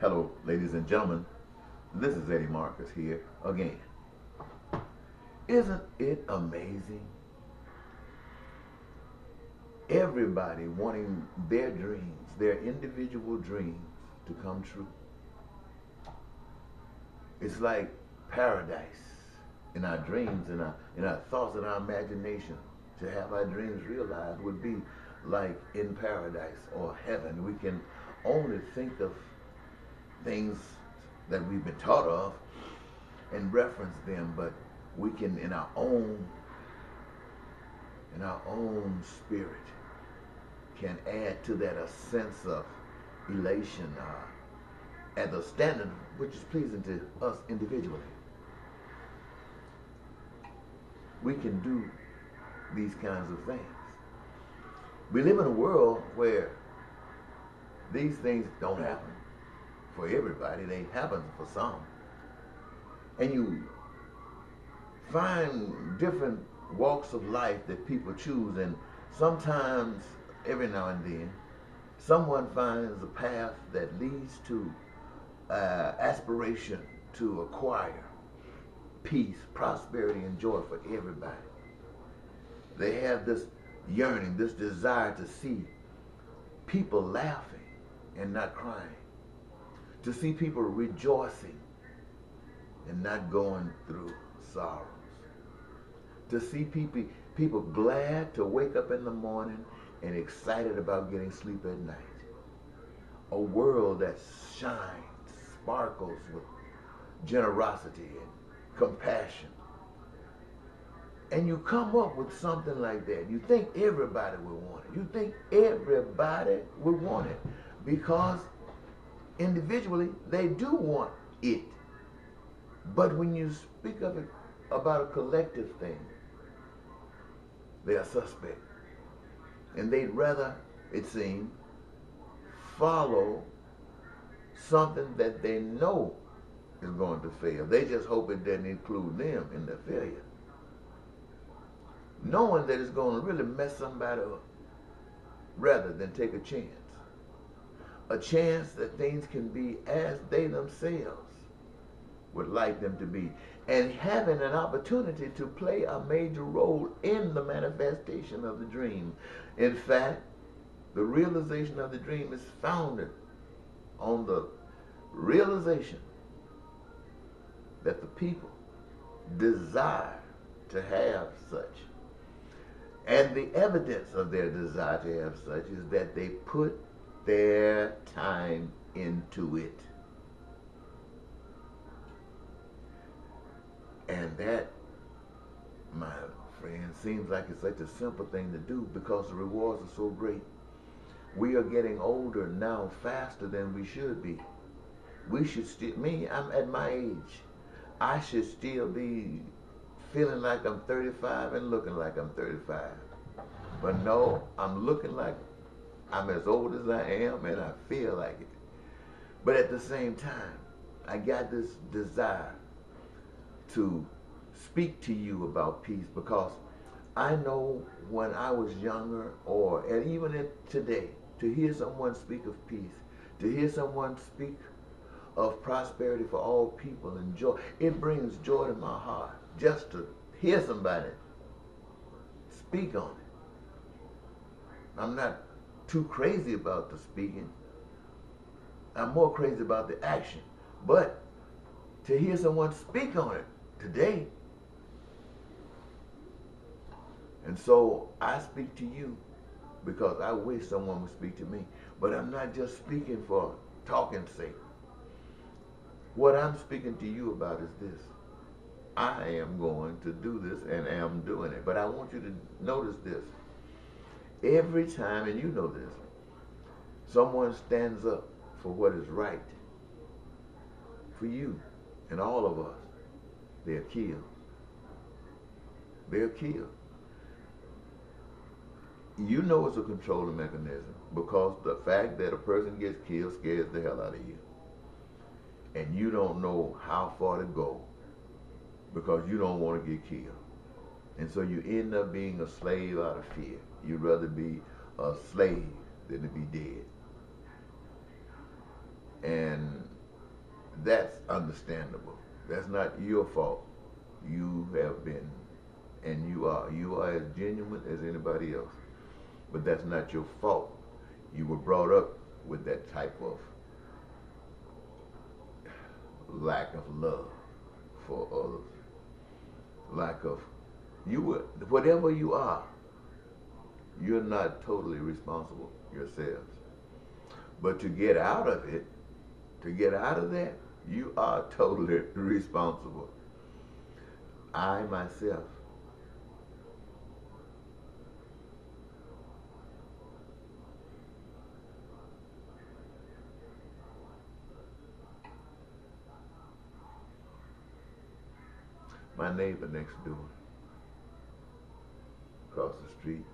Hello, ladies and gentlemen. This is Eddie Marcus here again. Isn't it amazing? Everybody wanting their dreams, their individual dreams to come true. It's like paradise in our dreams, in our thoughts, in our imagination. To have our dreams realized would be like in paradise or heaven. We can only think of things that we've been taught of and reference them, but we can in our own spirit can add to that a sense of elation at the standard which is pleasing to us individually. We can do these kinds of things. We live in a world where these things don't happen for everybody. They happen for some. And you find different walks of life that people choose, and sometimes, every now and then, someone finds a path that leads to aspiration to acquire peace, prosperity, and joy for everybody. They have this yearning, this desire to see people laughing and not crying, to see people rejoicing and not going through sorrows, to see people glad to wake up in the morning and excited about getting sleep at night. A world that shines, sparkles with generosity and compassion. And you come up with something like that. You think everybody would want it. You think everybody would want it because individually they do want it. But when you speak of it about a collective thing, they are suspect. And they'd rather, it seems, follow something that they know is going to fail. They just hope it doesn't include them in their failure, knowing that it's going to really mess somebody up, rather than take a chance. A chance that things can be as they themselves would like them to be, and having an opportunity to play a major role in the manifestation of the dream. In fact, the realization of the dream is founded on the realization that the people desire to have such. And the evidence of their desire to have such is that they put their time into it. And that, my friend, seems like it's such a simple thing to do because the rewards are so great. We are getting older now faster than we should be. We should still, I'm at my age. I should still be feeling like I'm 35 and looking like I'm 35. But no, I'm looking like I'm as old as I am, and I feel like it. But at the same time, I got this desire to speak to you about peace, because I know when I was younger, and even today, to hear someone speak of peace, to hear someone speak of prosperity for all people and joy, it brings joy to my heart just to hear somebody speak on it. I'm not too crazy about the speaking. I'm more crazy about the action. But to hear someone speak on it today, and so I speak to you because I wish someone would speak to me. But I'm not just speaking for talking's sake. What I'm speaking to you about is this. I am going to do this and am doing it. But I want you to notice this. Every time, and you know this, someone stands up for what is right for you and all of us, they're killed. They're killed. You know it's a controlling mechanism because the fact that a person gets killed scares the hell out of you. And you don't know how far to go because you don't want to get killed. And so you end up being a slave out of fear. You'd rather be a slave than to be dead. And That's understandable. That's not your fault. You have been, and you are as genuine as anybody else. But that's not your fault. You were brought up with that type of lack of love for others, lack of you would whatever you are, you're not totally responsible yourselves. But to get out of it, to get out of that, you are totally responsible. I myself, my neighbor next door, across the street,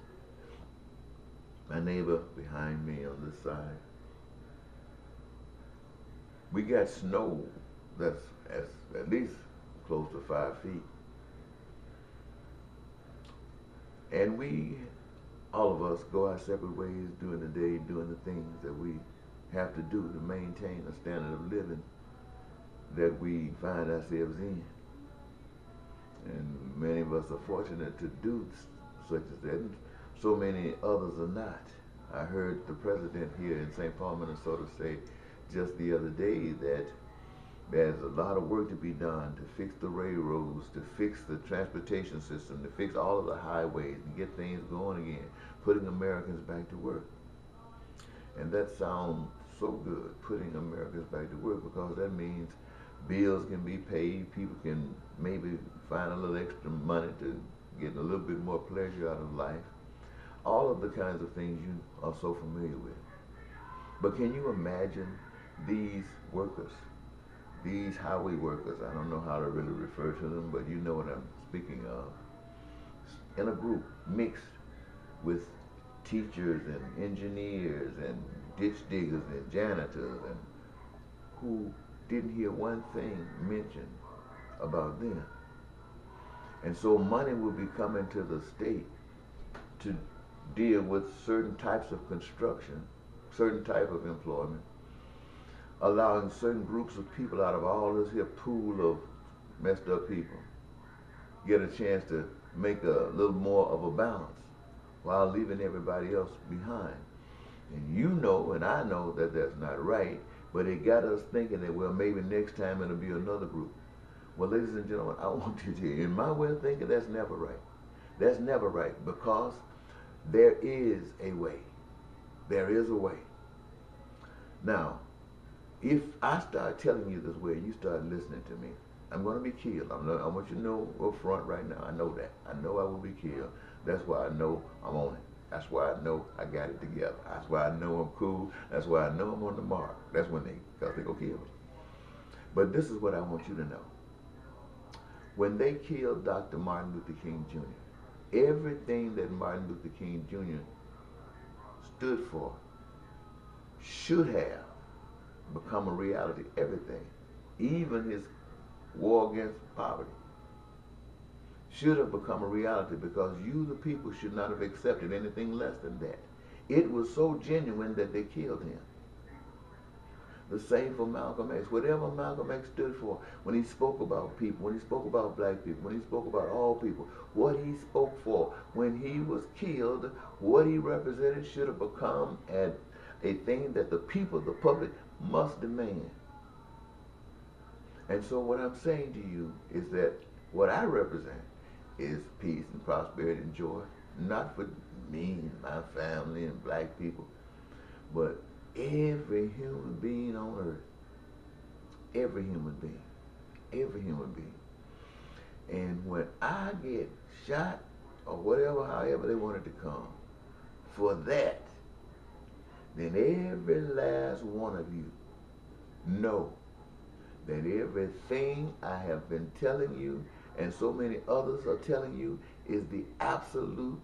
my neighbor behind me on this side, we got snow that's at least close to 5 feet. And we, all of us, go our separate ways during the day, doing the things that we have to do to maintain a standard of living that we find ourselves in. And many of us are fortunate to do such as that, and so many others are not. I heard the president here in St. Paul, Minnesota say just the other day that there's a lot of work to be done to fix the railroads, to fix the transportation system, to fix all of the highways and get things going again, putting Americans back to work. And that sounds so good, putting Americans back to work, because that means bills can be paid, people can maybe find a little extra money to get a little bit more pleasure out of life. All of the kinds of things you are so familiar with. But can you imagine these workers, these highway workers, I don't know how to really refer to them, but you know what I'm speaking of, in a group mixed with teachers and engineers and ditch diggers and janitors, and who didn't hear one thing mentioned about them. And so money will be coming to the state to deal with certain types of construction, certain type of employment, allowing certain groups of people out of all this here pool of messed up people get a chance to make a little more of a balance while leaving everybody else behind. And you know and I know that that's not right, but it got us thinking that, well, maybe next time it'll be another group. Well, ladies and gentlemen, I want you to hear, in my way of thinking, that's never right. That's never right, because there is a way. There is a way. Now, if I start telling you this way and you start listening to me, I'm going to be killed. I want you to know up front right now. I know that. I know I will be killed. That's why I know I'm on it. That's why I know I got it together. That's why I know I'm cool. That's why I know I'm on the mark. That's when because they go kill me. But this is what I want you to know. When they killed Dr. Martin Luther King Jr., everything that Martin Luther King Jr. stood for should have become a reality. Everything, even his war against poverty, should have become a reality, because you, the people, should not have accepted anything less than that. It was so genuine that they killed him. The same for Malcolm X. Whatever Malcolm X stood for, when he spoke about people, when he spoke about black people, when he spoke about all people, what he spoke for, when he was killed, what he represented should have become a thing that the people, the public, must demand. And so what I'm saying to you is that what I represent is peace and prosperity and joy, not for me and my family and black people, but every human being on earth. Every human being. Every human being. And when I get shot, or whatever, however they want it to come, for that, then every last one of you know that everything I have been telling you and so many others are telling you is the absolute